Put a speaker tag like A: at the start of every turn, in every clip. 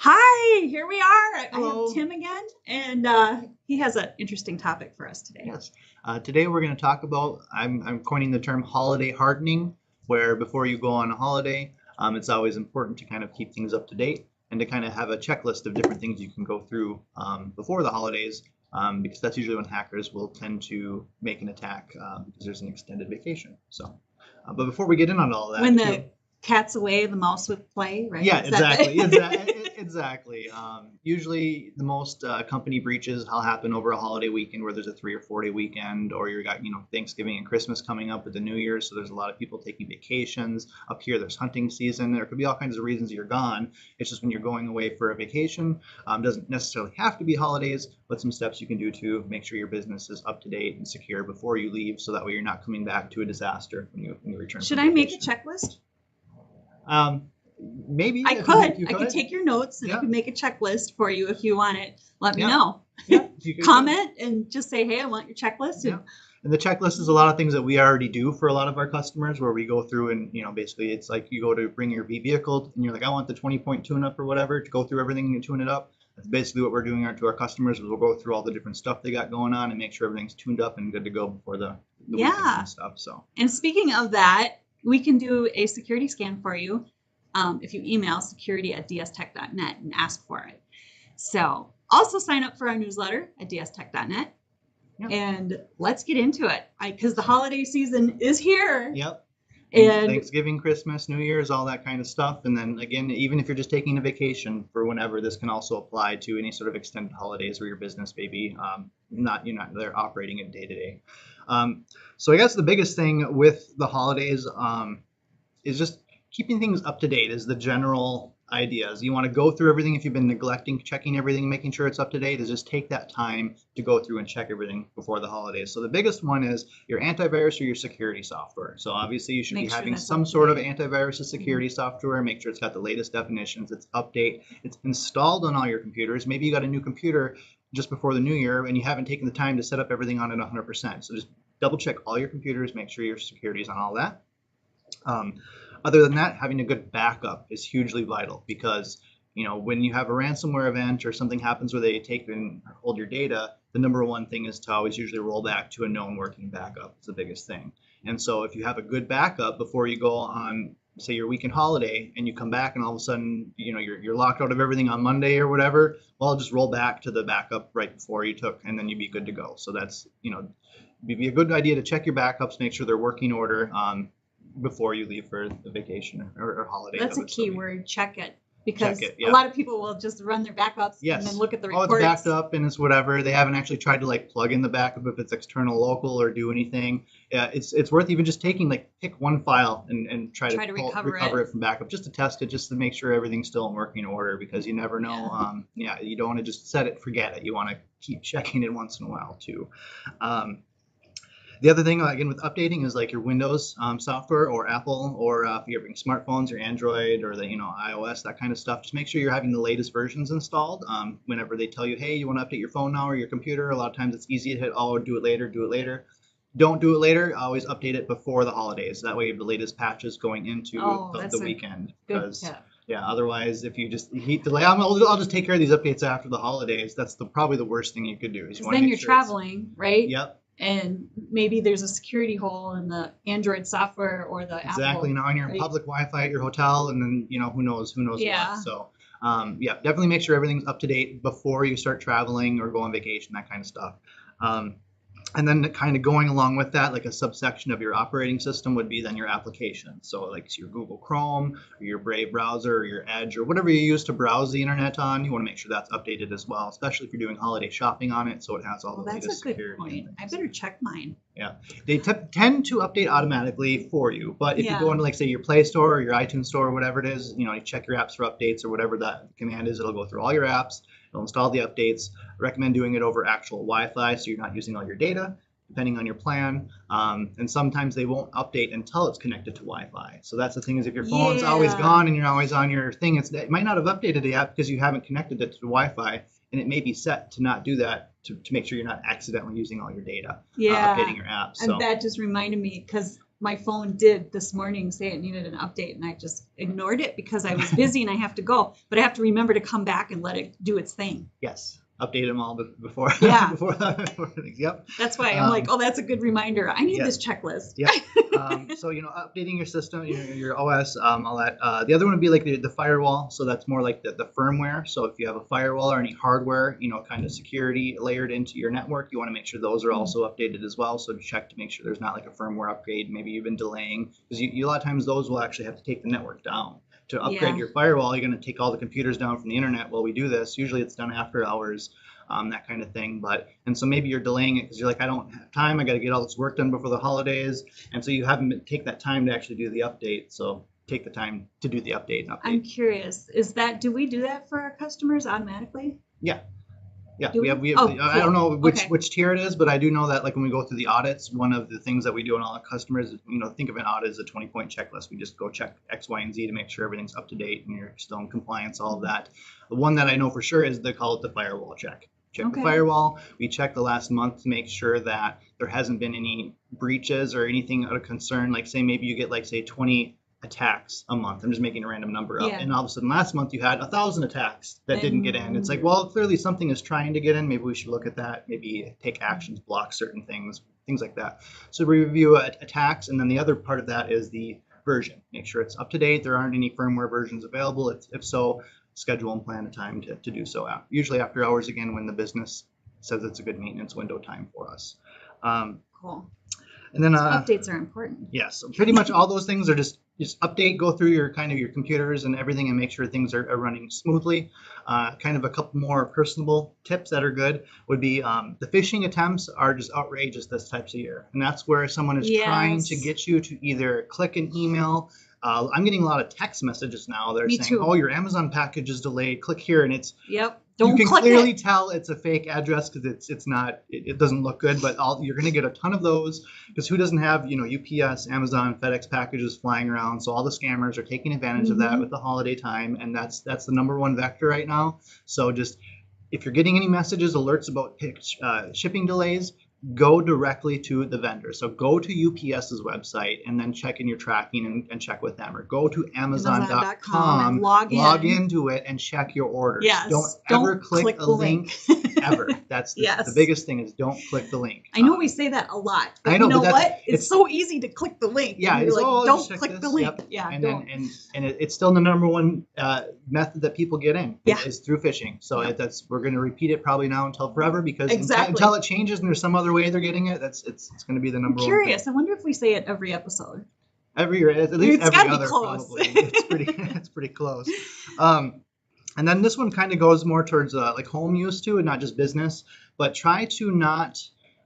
A: Hi, here we are. I
B: Hello.
A: have Tim again, and he has an interesting topic for us today.
B: Yes. Today we're going to talk about, I'm coining the term holiday hardening, where before you go on a holiday, it's always important to kind of keep things up to date and to kind of have a checklist of different things you can go through before the holidays, because that's usually when hackers will tend to make an attack because there's an extended vacation. But before we get in on all that,
A: When the cat's away, the mouse would play, right?
B: Yeah, exactly. Exactly. Usually, the most company breaches will happen over a holiday weekend where there's a 3 or 4 day weekend, or you got Thanksgiving and Christmas coming up with the New Year, so there's a lot of people taking vacations. Up here, there's hunting season. There could be all kinds of reasons you're gone. It's just when you're going away for a vacation, doesn't necessarily have to be holidays, but some steps you can do to make sure your business is up to date and secure before you leave, so that way you're not coming back to a disaster when you return.
A: Should I make a checklist?
B: Maybe
A: I could take your notes and I
B: Yeah.
A: could make a checklist for you if you want it. Let me
B: Yeah.
A: know.
B: Yeah, you could.
A: Comment and just say, hey, I want your checklist.
B: Yeah. And the checklist is a lot of things that we already do for a lot of our customers, where we go through and, basically it's like you go to bring your vehicle and you're like, I want the 20-point tune-up or whatever, to go through everything and tune it up. That's basically what we're doing to our customers, is we'll go through all the different stuff they got going on and make sure everything's tuned up and good to go before the weekend and stuff. So.
A: And speaking of that, we can do a security scan for you. If you email security@dstech.net and ask for it. So also sign up for our newsletter at dstech.net. Yep. And let's get into it, because the holiday season is here.
B: Yep.
A: And
B: Thanksgiving, Christmas, New Year's, all that kind of stuff. And then again, even if you're just taking a vacation for whenever, this can also apply to any sort of extended holidays where your business maybe you're not there operating it day to day. So I guess the biggest thing with the holidays is just keeping things up to date. Is the general ideas. You want to go through everything. If you've been neglecting checking everything, making sure it's up to date, is just take that time to go through and check everything before the holidays. So the biggest one is your antivirus or your security software. So obviously you should be having some sort of antivirus or security software. Make sure it's got the latest definitions, it's update, it's installed on all your computers. Maybe you got a new computer just before the new year and you haven't taken the time to set up everything on it 100%. So just double check all your computers, make sure your security is on all that. Other than that, having a good backup is hugely vital, because when you have a ransomware event or something happens where they take and hold your data, the number one thing is to always usually roll back to a known working backup. It's the biggest thing. And so if you have a good backup before you go on, say, your weekend holiday, and you come back and all of a sudden you're locked out of everything on Monday or whatever, well, just roll back to the backup right before you took, and then you'd be good to go. So that's it'd be a good idea to check your backups, make sure they're working order before you leave for the vacation or holiday.
A: That's a key word, check it. Because a lot of people will just run their backups and then look at the reports.
B: Oh, it's backed up and it's whatever. They haven't actually tried to plug in the backup if it's external local or do anything. It's worth even just taking, pick one file and try to recover it from backup, just to test it, just to make sure everything's still in working order, because you never know. You don't want to just set it, forget it. You want to keep checking it once in a while too. The other thing, again, with updating is your Windows software or Apple, or if you're having smartphones, your Android or the iOS, that kind of stuff. Just make sure you're having the latest versions installed. Whenever they tell you, hey, you want to update your phone now or your computer, a lot of times it's easy to hit, oh, do it later, do it later. Don't do it later. Always update it before the holidays. That way you have the latest patches going into the weekend. Because otherwise, if you just delay, I'll just take care of these updates after the holidays. That's probably the worst thing you could do.
A: Because then you're traveling, right?
B: Yep.
A: And maybe there's a security hole in the Android software or the Apple.
B: Exactly. Now, on your public Wi-Fi at your hotel, and then who knows what. So definitely make sure everything's up to date before you start traveling or go on vacation, that kind of stuff. And then kind of going along with that, a subsection of your operating system would be then your application. So your Google Chrome or your Brave browser or your Edge or whatever you use to browse the internet on, you want to make sure that's updated as well, especially if you're doing holiday shopping on it, so it has all the latest security.
A: That's a good point. I better check mine.
B: Yeah, they tend to update automatically for you, but if you go into say your Play Store or your iTunes Store or whatever it is, you check your apps for updates or whatever that command is. It'll go through all your apps. It'll install the updates. I recommend doing it over actual Wi-Fi, so you're not using all your data, depending on your plan. And sometimes they won't update until it's connected to Wi-Fi. So that's the thing, is if your phone's always gone and you're always on your thing, it might not have updated the app because you haven't connected it to the Wi-Fi, and it may be set to not do that to make sure you're not accidentally using all your data updating your app. So.
A: And that just reminded me, because my phone did this morning say it needed an update, and I just ignored it because I was busy and I have to go. But I have to remember to come back and let it do its thing.
B: Yes. Update them all before.
A: Yeah.
B: before things. Yep.
A: That's why I'm like, oh, that's a good reminder. I need this checklist.
B: Yeah. So, updating your system, your OS, all that. The other one would be like the firewall. So that's more like the firmware. So if you have a firewall or any hardware, kind of security layered into your network, you want to make sure those are also updated as well. So check to make sure there's not like a firmware upgrade. Maybe you've been delaying, because you a lot of times those will actually have to take the network down. To upgrade your firewall, you're going to take all the computers down from the internet while we do this. Usually it's done after hours, that kind of thing. And so maybe you're delaying it because you're like, I don't have time. I got to get all this work done before the holidays. And so you haven't take that time to actually do the update. So take the time to do the update.
A: I'm curious, do we do that for our customers automatically?
B: Yeah. Yeah,
A: we
B: have.
A: Oh, cool.
B: I don't know which tier it is, but I do know that like when we go through the audits, one of the things that we do on all our customers is, think of an audit as a 20-point checklist. We just go check X, Y, and Z to make sure everything's up to date and you're still in compliance, all of that. The one that I know for sure is they call it the firewall check. Check the firewall. We check the last month to make sure that there hasn't been any breaches or anything out of concern. Like say maybe you get 20 attacks a month. I'm just making a random number up. And all of a sudden last month you had 1,000 attacks that didn't get in. It's like, well, clearly something is trying to get in. Maybe we should look at that. Maybe take actions, block certain things like that. So we review attacks, and then the other part of that is the version. Make sure it's up to date. There aren't any firmware versions available. If so, schedule and plan a time to do so. Usually after hours again when the business says it's a good maintenance window time for us.
A: Cool.
B: And then
A: updates are important.
B: Yes, so pretty much all those things are just update, go through your computers and everything and make sure things are running smoothly. Kind of a couple more personable tips that are good would be the phishing attempts are just outrageous this types of year. And that's where someone is trying to get you to either click an email. I'm getting a lot of text messages now. They're saying, oh, your Amazon package is delayed. Click here. And it's
A: Don't
B: you can
A: click
B: clearly
A: it.
B: tell it's a fake address because it's not, it doesn't look good, but you're going to get a ton of those because who doesn't have, UPS, Amazon, FedEx packages flying around. So all the scammers are taking advantage of that with the holiday time. And that's the number one vector right now. So just if you're getting any messages, alerts about shipping delays, go directly to the vendor. So go to UPS's website and then check in your tracking and check with them, or go to Amazon.com and log into it and check your orders.
A: Yes.
B: Don't ever click a link ever. That's the biggest thing is don't click the link.
A: I know we say that a lot, but
B: I know,
A: you know
B: but
A: what? It's so easy to click the link.
B: Yeah,
A: you're like, don't click
B: this.
A: the link.
B: Yep.
A: Yeah,
B: and
A: don't.
B: Then, and it's still the number one method that people get in is through phishing. So we're going to repeat it probably now until forever because until it changes and there's some other way they're getting it. It's going to be the number one.
A: Curious. I wonder if we say it every episode.
B: Every year, at least
A: it's
B: every other.
A: Close.
B: Probably. It's pretty close. And then this one kind of goes more towards like home use too, and not just business. But try to not,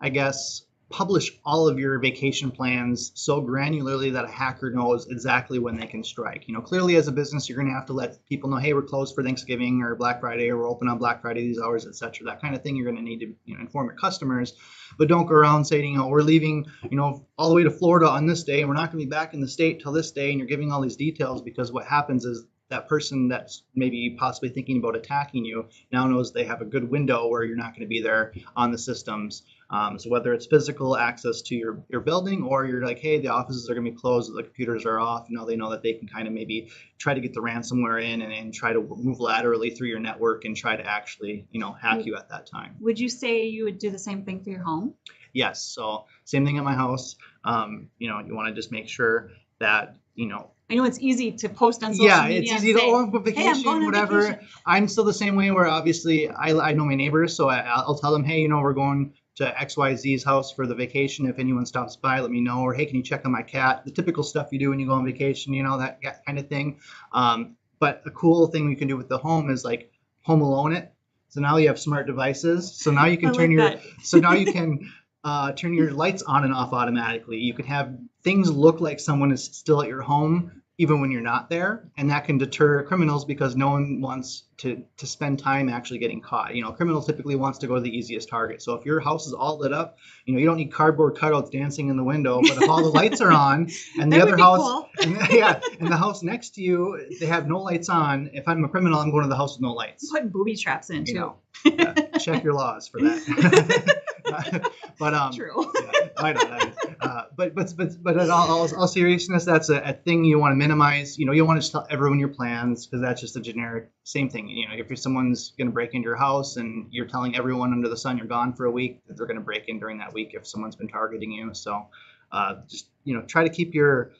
B: I guess, publish all of your vacation plans so granularly that a hacker knows exactly when they can strike. Clearly as a business, you're going to have to let people know, hey, we're closed for Thanksgiving or Black Friday, or we're open on Black Friday these hours, etc. That kind of thing. You're going to need to inform your customers, but don't go around saying, we're leaving, all the way to Florida on this day, and we're not going to be back in the state till this day, and you're giving all these details, because what happens is that person that's maybe possibly thinking about attacking you now knows they have a good window where you're not going to be there on the systems. So whether it's physical access to your building, or you're like, hey, the offices are going to be closed, the computers are off. Now they know that they can kind of maybe try to get the ransomware in and try to move laterally through your network and try to actually, hack you at that time.
A: Would you say you would do the same thing for your home?
B: Yes. So same thing at my house. You want to just make sure that,
A: I know it's easy to post on social media.
B: Yeah, it's easy to go on vacation,
A: hey, I'm
B: whatever.
A: Vacation.
B: I'm still the same way where obviously I know my neighbors, so I'll tell them, hey, we're going to XYZ's house for the vacation. If anyone stops by, let me know. Or, hey, can you check on my cat? The typical stuff you do when you go on vacation, that kind of thing. But a cool thing you can do with the home is like home alone it. So now you have smart devices. So now you can turn your lights on and off automatically. You can have things look like someone is still at your home even when you're not there, and that can deter criminals because no one wants to spend time actually getting caught. Criminals typically wants to go to the easiest target. So if your house is all lit up, you don't need cardboard cutouts dancing in the window, but if all the lights are on and the other house, cool. and the house next to you, they have no lights on. If I'm a criminal, I'm going to the house with no lights.
A: Putting booby traps in too.
B: Check your laws for that. But
A: True.
B: yeah, I know that is. But in all seriousness, that's a thing you want to minimize. You don't want to just tell everyone your plans because that's just a generic same thing. If you're someone's going to break into your house and you're telling everyone under the sun you're gone for a week, that they're going to break in during that week if someone's been targeting you. So just try to keep your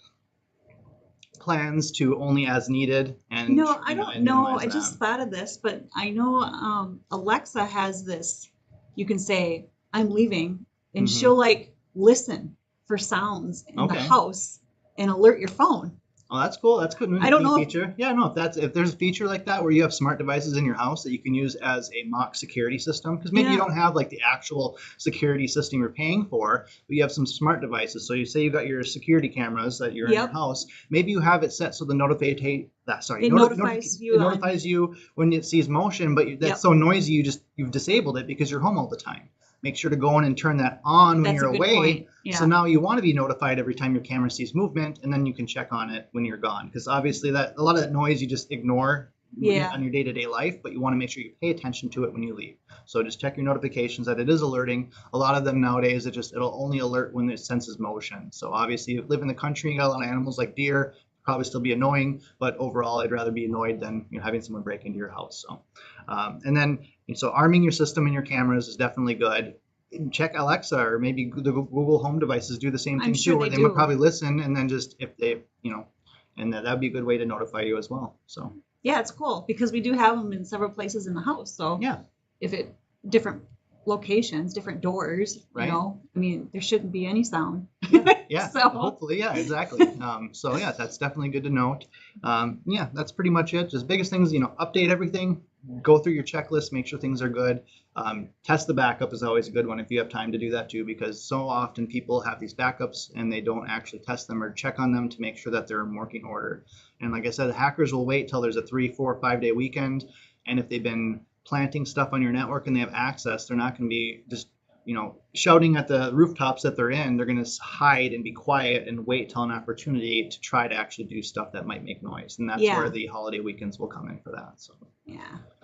B: plans to only as needed, and
A: I don't
B: and
A: know.
B: minimize
A: I just thought of this, but I know Alexa has this. You can say, I'm leaving, and
B: Mhm.
A: she'll like listen for sounds in the
B: Okay.
A: house and alert your phone.
B: Oh, that's cool. That's good.
A: I don't know if-
B: feature. Yeah, no, if there's a feature like that where you have smart devices in your house that you can use as a mock security system, because maybe you
A: Yeah.
B: don't have like the actual security system you're paying for, but you have some smart devices. So you say you got your security cameras that you're in your
A: Yep.
B: house. Maybe you have it set so the
A: It notifies you
B: it notifies you when it sees motion, but that's
A: Yep.
B: so noisy you've disabled it because you're home all the time. Make sure to go in and turn that on when
A: That's
B: you're
A: a good
B: away.
A: point. Yeah.
B: So now you want to be notified every time your camera sees movement, and then you can check on it when you're gone. Because obviously a lot of that noise you just ignore
A: Yeah.
B: on your day-to-day life, but you want to make sure you pay attention to it when you leave. So just check your notifications that it is alerting. A lot of them nowadays it'll only alert when it senses motion. So obviously if you live in the country, you got a lot of animals like deer, probably still be annoying, but overall I'd rather be annoyed than having someone break into your house. So and then so arming your system and your cameras is definitely good. Check Alexa, or maybe the Google Home devices do the same thing
A: sure
B: too, where
A: they
B: they would
A: do.
B: probably listen, and then just if they, and that'd be a good way to notify you as well. So
A: Yeah, it's cool because we do have them in several places in the house. So
B: yeah,
A: if it different locations, different doors,
B: Right.
A: I mean, there shouldn't be any sound.
B: yeah,
A: So-
B: hopefully, yeah, exactly. So yeah, that's definitely good to note. Yeah, that's pretty much it. Just biggest things, update everything, go through your checklist, make sure things are good. Test the backup is always a good one if you have time to do that too, because so often people have these backups and they don't actually test them or check on them to make sure that they're in working order. And like I said, the hackers will wait till there's a 3, 4, 5-day weekend, and if they've been planting stuff on your network and they have access, they're not going to be just shouting at the rooftops that they're in. They're going to hide and be quiet and wait till an opportunity to try to actually do stuff that might make noise. And that's
A: Yeah.
B: where the holiday weekends will come in for that. So
A: Yeah.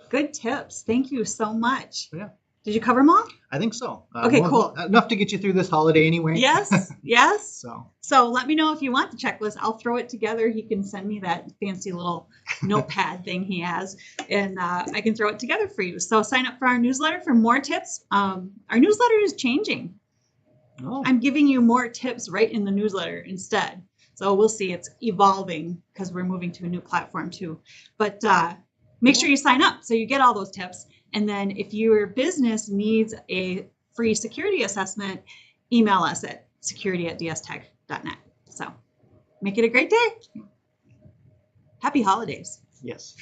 A: Good tips. Thank you so much.
B: yeah,
A: Did you cover them all?
B: I think so.
A: Okay, cool.
B: Enough to get you through this holiday anyway.
A: Yes. Yes.
B: So
A: So let me know if you want the checklist. I'll throw it together. He can send me that fancy little notepad thing he has, and I can throw it together for you. So sign up for our newsletter for more tips. Our newsletter is changing.
B: oh,
A: I'm giving you more tips right in the newsletter instead. So we'll see. It's evolving because we're moving to a new platform too. But make sure you sign up so you get all those tips. And then if your business needs a free security assessment, email us at security@dstech.net. So make it a great day. Happy holidays.
B: yes.